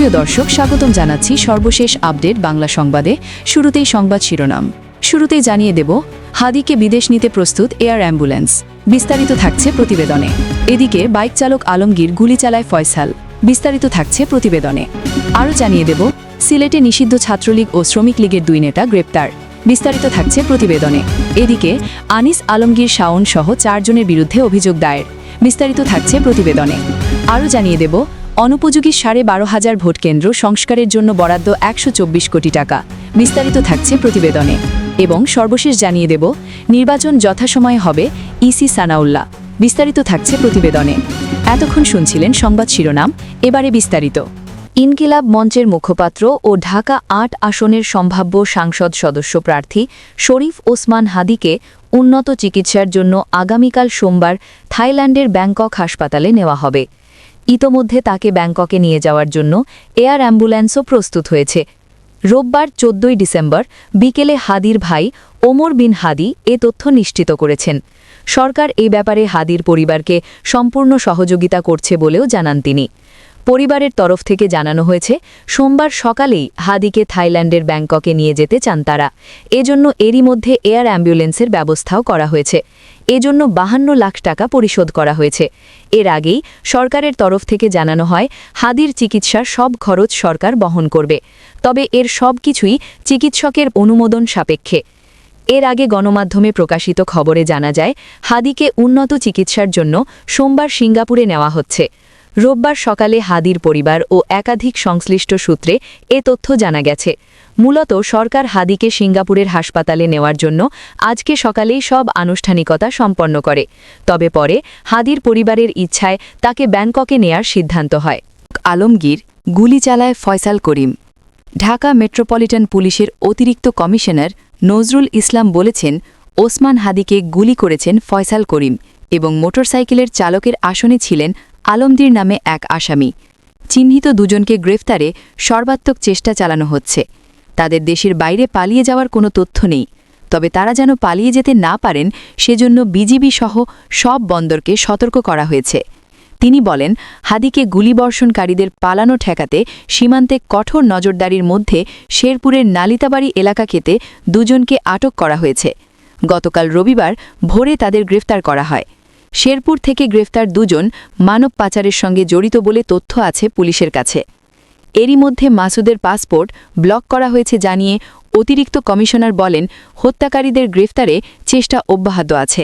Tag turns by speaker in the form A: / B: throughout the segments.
A: সুপ্রিয় দর্শক, স্বাগতম জানাচ্ছি সর্বশেষ আপডেট বাংলা সংবাদে। শুরুতেই সংবাদ শিরোনাম। শুরুতেই জানিয়ে দেব, হাদিকে বিদেশ নিতে প্রস্তুত এয়ার অ্যাম্বুলেন্স। বিস্তারিত থাকছে প্রতিবেদনে। এদিকে বাইক চালক আলমগীর গুলি চালায় ফয়সাল। বিস্তারিত থাকছে প্রতিবেদনে। আরও জানিয়ে দেব, সিলেটে নিষিদ্ধ ছাত্রলীগ ও শ্রমিক লীগের 2 নেতা গ্রেপ্তার। বিস্তারিত থাকছে প্রতিবেদনে। এদিকে আনিস আলমগীর শাওন সহ 4 জনের বিরুদ্ধে অভিযোগ দায়ের। বিস্তারিত থাকছে প্রতিবেদনে। আরও জানিয়ে দেব, অনুপযোগী 12,500 ভোটকেন্দ্র সংস্কারের জন্য বরাদ্দ 124 কোটি টাকা। বিস্তারিত থাকছে প্রতিবেদনে। এবং সর্বশেষ জানিয়ে দেব, নির্বাচন যথাসময়ে হবে, ইসি সানাউল্লাহ। বিস্তারিত থাকছে প্রতিবেদনে। এতক্ষণ শুনছিলেন সংবাদ শিরোনাম, এবারে বিস্তারিত। ইনকিলাব মঞ্চের মুখপাত্র ও ঢাকা 8 আসনের সম্ভাব্য সাংসদ সদস্য প্রার্থী শরীফ ওসমান হাদিকে উন্নত চিকিৎসার জন্য আগামীকাল সোমবার থাইল্যান্ডের ব্যাংকক হাসপাতালে নেওয়া হবে। ইতোমধ্যে তাকে ব্যাংককে নিয়ে যাওয়ার জন্য এয়ার অ্যাম্বুলেন্সও প্রস্তুত হয়েছে। রোববার 14 ডিসেম্বর বিকেলে হাদির ভাই ওমর বিন হাদি এ তথ্য নিশ্চিত করেছেন। সরকার এই ব্যাপারে হাদির পরিবারকে সম্পূর্ণ সহযোগিতা করছে বলেও জানান তিনি। পরিবারের তরফ থেকে জানানো হয়েছে, সোমবার সকালেই হাদিকে থাইল্যান্ডের ব্যাংককে নিয়ে যেতে চান তারা। এজন্য এরই মধ্যে এয়ার অ্যাম্বুলেন্সের ব্যবস্থাও করা হয়েছে। এজন্য 52 লাখ টাকা পরিশোধ করা হয়েছে। এর আগেই সরকারের তরফ থেকে জানানো হয়, হাদির চিকিৎসার সব খরচ সরকার বহন করবে। তবে এর সব কিছুই চিকিৎসকের অনুমোদন সাপেক্ষে। এর আগে গণমাধ্যমে প্রকাশিত খবরে জানা যায়, হাদিকে উন্নত চিকিৎসার জন্য সোমবার সিঙ্গাপুরে নেওয়া হচ্ছে। রোববার সকালে হাদির পরিবার ও একাধিক সংশ্লিষ্ট সূত্রে এ তথ্য জানা গেছে। মূলত সরকার হাদিকে সিঙ্গাপুরের হাসপাতালে নেওয়ার জন্য আজকে সকালেই সব আনুষ্ঠানিকতা সম্পন্ন করে। তবে পরে হাদির পরিবারের ইচ্ছায় তাকে ব্যাংককে নেয়ার সিদ্ধান্ত হয়। আলমগীর গুলি চালায় ফয়সাল করিম। ঢাকা মেট্রোপলিটন পুলিশের অতিরিক্ত কমিশনার নজরুল ইসলাম বলেছেন, ওসমান হাদিকে গুলি করেছেন ফয়সাল করিম এবং মোটরসাইকেলের চালকের আসনে ছিলেন আলমগীর নামে এক আসামি। চিহ্নিত 2 জনকে গ্রেফতারে সর্বাত্মক চেষ্টা চালানো হচ্ছে। তাদের দেশের বাইরে পালিয়ে যাওয়ার কোনো তথ্য নেই। তবে তারা যেন পালিয়ে যেতে না পারেন সেজন্য বিজিবি সহ সব বন্দরকে সতর্ক করা হয়েছে। তিনি বলেন, হাদিকে গুলিবর্ষণকারীদের পালানো ঠেকাতে সীমান্তে কঠোর নজরদারির মধ্যে শেরপুরের নালিতাবাড়ি এলাকা কেটে 2 জনকে আটক করা হয়েছে। গতকাল রবিবার ভোরে তাদের গ্রেফতার করা হয়। শেরপুর থেকে গ্রেফতার 2 জন মানব পাচারের সঙ্গে জড়িত বলে তথ্য আছে পুলিশের কাছে। এরই মধ্যে মাসুদের পাসপোর্ট ব্লক করা হয়েছে জানিয়ে অতিরিক্ত কমিশনার বলেন, হত্যাকারীদের গ্রেফতারে চেষ্টা অব্যাহত আছে।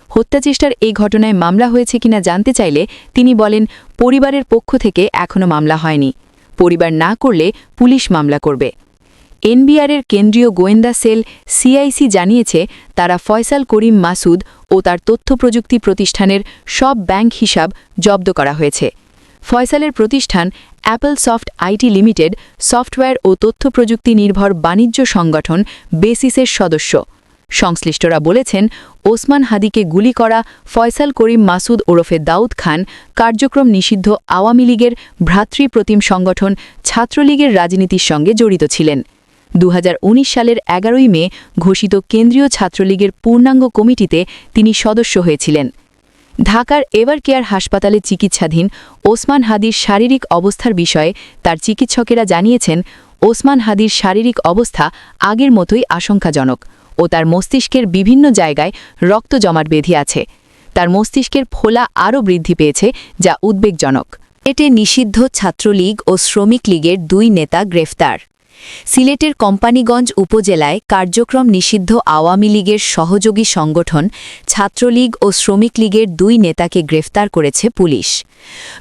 A: হত্যাচেষ্টার এই ঘটনায় মামলা হয়েছে কিনা জানতে চাইলে তিনি বলেন, পরিবারের পক্ষ থেকে এখনও মামলা হয়নি। পরিবার না করলে পুলিশ মামলা করবে। এনবিআরের কেন্দ্রীয় গোয়েন্দা সেল সিআইসি জানিয়েছে, তারা ফয়সাল করিম মাসুদ ও তার তথ্য প্রযুক্তি প্রতিষ্ঠানের সব ব্যাংক হিসাব জব্দ করা হয়েছে। ফয়সালের প্রতিষ্ঠান Apple Soft IT Limited software ও তথ্য প্রযুক্তি নির্ভর বাণিজ্য সংগঠন বেসিসের সদস্য। সংশ্লিষ্টরা বলেছেন, ওসমান হাদিকে গুলি করা ফয়সাল করিম মাসুদ ওরফে দাউদ খান কার্যক্রম নিষিদ্ধ আওয়ামী লীগের ভ্রাতৃপ্রতিম সংগঠন ছাত্রলীগের রাজনীতির সঙ্গে জড়িত ছিলেন। 2019 সালের 11ই মে ঘোষিত কেন্দ্রীয় ছাত্রলীগের পূর্ণাঙ্গ কমিটিতে তিনি সদস্য হয়েছিলেন। ঢাকার এভার কেয়ার হাসপাতালে চিকিৎসাধীন ওসমান হাদির শারীরিক অবস্থার বিষয়ে তার চিকিৎসকেরা জানিয়েছেন, ওসমান হাদির শারীরিক অবস্থা আগের মতোই আশঙ্কাজনক ও তার মস্তিষ্কের বিভিন্ন জায়গায় রক্ত জমাট বেঁধে আছে। তার মস্তিষ্কের ফোলা আরও বৃদ্ধি পেয়েছে, যা উদ্বেগজনক। এতে নিষিদ্ধ ছাত্রলীগ ও শ্রমিক লীগের 2 নেতা গ্রেফতার। সিলেটের কোম্পানীগঞ্জ উপজেলায় কার্যক্রম নিষিদ্ধ আওয়ামী লীগের সহযোগী সংগঠন ছাত্রলীগ ও শ্রমিক লীগের 2 নেতাকে গ্রেফতার করেছে পুলিশ।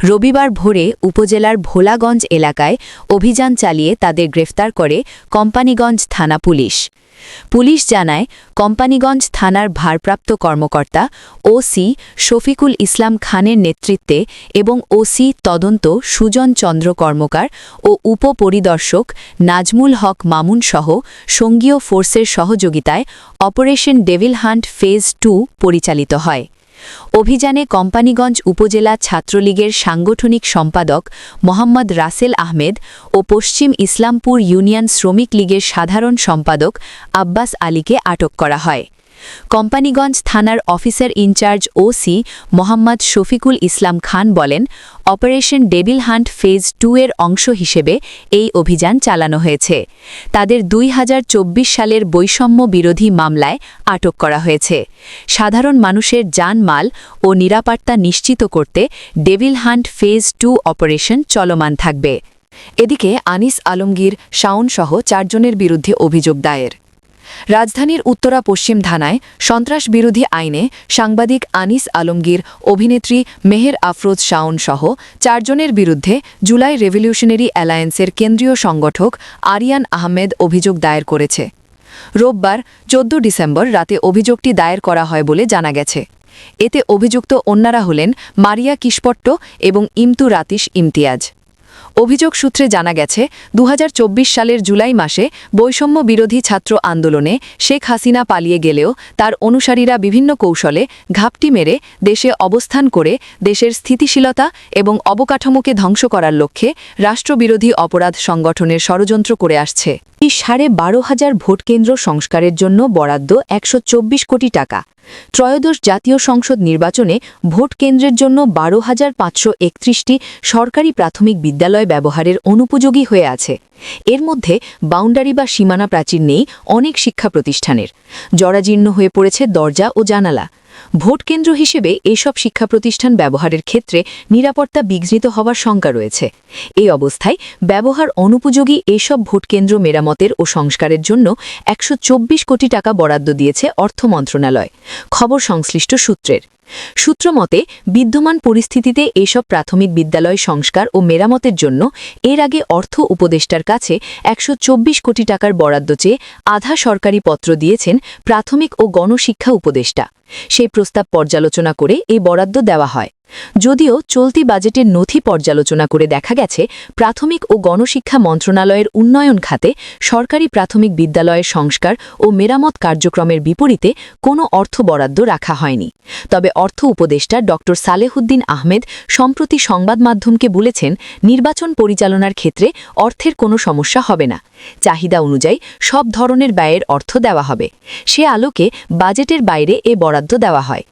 A: রবিবার ভোরে উপজেলার ভোলাগঞ্জ এলাকায় অভিযান চালিয়ে তাদের গ্রেফতার করে কোম্পানীগঞ্জ থানা পুলিশ। পুলিশ জানায়, কোম্পানীগঞ্জ থানার ভারপ্রাপ্ত কর্মকর্তা ওসি শফিকুল ইসলাম খানের নেতৃত্বে এবং ওসি তদন্ত সুজন চন্দ্র কর্মকার ও উপপরিদর্শক নাজমুল হক মামুন সহ সঙ্গীয় ফোর্সের সহযোগিতায় অপারেশন ডেভিল হান্ট ফেজ 2 পরিচালিত হয়। অভিযানে কোম্পানীগঞ্জ উপজেলা ছাত্রলীগের সাংগঠনিক সম্পাদক মোহাম্মদ রাসেল আহমেদ ও পশ্চিম ইসলামপুর ইউনিয়ন শ্রমিক লীগের সাধারণ সম্পাদক আব্বাস আলীকে আটক করা হয়। কোম্পানিগঞ্জ থানার officer in charge OC Mohammad Shafiqul Islam Khan বলেন, অপারেশন ডেভিল হান্ট ফেজ 2 এর অংশ হিসেবে এই অভিযান চালানো হয়েছে। তাদের 2024 সালের বৈষম্য বিরোধী মামলায় আটক করা হয়েছে। সাধারণ মানুষের জানমাল ও নিরাপত্তা নিশ্চিত করতে ডেভিল হান্ট ফেজ 2 অপারেশন চলমান থাকবে। এদিকে আনিস আলমগীর, শাওনসহ 4 জনের বিরুদ্ধে অভিযোগ দায়ের। রাজধানীর উত্তরা পশ্চিম থানায় সন্ত্রাস বিরোধী আইনে সাংবাদিক আনিস আলমগীর, অভিনেত্রী মেহের আফরোজ শাওনসহ 4 জনের বিরুদ্ধে জুলাই রেভলিউশনারি অ্যালায়েন্সের কেন্দ্রীয় সংগঠক আরিয়ান আহমেদ অভিযোগ দায়ের করেছে। রোববার 14 ডিসেম্বর রাতে অভিযোগটি দায়ের করা হয় বলে জানা গেছে। এতে অভিযুক্ত অন্যরা হলেন মারিয়া কিশপট্ট এবং ইমতু রাতিশ ইমতিয়াজ। অভিযোগ সূত্রে জানা গেছে, 2024 সালের জুলাই মাসে বৈষম্য বিরোধী ছাত্র আন্দোলনে শেখ হাসিনা পালিয়ে গেলেও তার অনুসারীরা বিভিন্ন কৌশলে ঘাপটি মেরে দেশে অবস্থান করে দেশের স্থিতিশীলতা এবং অবকাঠামোকে ধ্বংস করার লক্ষ্যে রাষ্ট্রবিরোধী অপরাধ সংগঠনের ষড়যন্ত্র করে আসছে। 12,500 ভোটকেন্দ্র সংস্কারের জন্য বরাদ্দ 124 কোটি টাকা। ত্রয়োদশ জাতীয় সংসদ নির্বাচনে ভোট কেন্দ্রের জন্য 12,531টি সরকারি প্রাথমিক বিদ্যালয় ব্যবহারের অনুপযোগী হয়ে আছে। এর মধ্যে বাউন্ডারি বা সীমানা প্রাচীর নেই অনেক শিক্ষা প্রতিষ্ঠানের। জরাজীর্ণ হয়ে পড়েছে দরজা ও জানালা। ভোটকেন্দ্র হিসেবে এসব শিক্ষা প্রতিষ্ঠান ব্যবহারের ক্ষেত্রে নিরাপত্তা বিঘ্নিত হওয়ার শঙ্কা রয়েছে। এই অবস্থায় ব্যবহার অনুপযোগী এসব ভোটকেন্দ্র মেরামতের ও সংস্কারের জন্য 124 কোটি টাকা বরাদ্দ দিয়েছে অর্থ মন্ত্রণালয়, খবর সংশ্লিষ্ট সূত্রের। সূত্রমতে বিদ্যমান পরিস্থিতিতে এসব প্রাথমিক বিদ্যালয় সংস্কার ও মেরামতের জন্য এর আগে অর্থ উপদেষ্টার কাছে 124 কোটি টাকার বরাদ্দ চেয়ে আধা সরকারি পত্র দিয়েছেন প্রাথমিক ও গণশিক্ষা উপদেষ্টা। সেই প্রস্তাব পর্যালোচনা করে এই বরাদ্দ দেওয়া হয়। যদিও চলতি বাজেটের নথি পর্যালোচনা করে দেখা গেছে, প্রাথমিক ও গণশিক্ষা মন্ত্রণালয়ের উন্নয়ন খাতে সরকারি প্রাথমিক বিদ্যালয়ের সংস্কার ও মেরামত কার্যক্রমের বিপরীতে কোনো অর্থ বরাদ্দ রাখা হয়নি। তবে অর্থ উপদেষ্টা ড সালেহুদ্দিন আহমেদ সম্প্রতি সংবাদ মাধ্যমকে বলেছেন, নির্বাচন পরিচালনার ক্ষেত্রে অর্থের কোনো সমস্যা হবে না। চাহিদা অনুযায়ী সব ধরনের ব্যয়ের অর্থ দেওয়া হবে। সে আলোকে বাজেটের বাইরে এ বরাদ্দ দেওয়া হয়।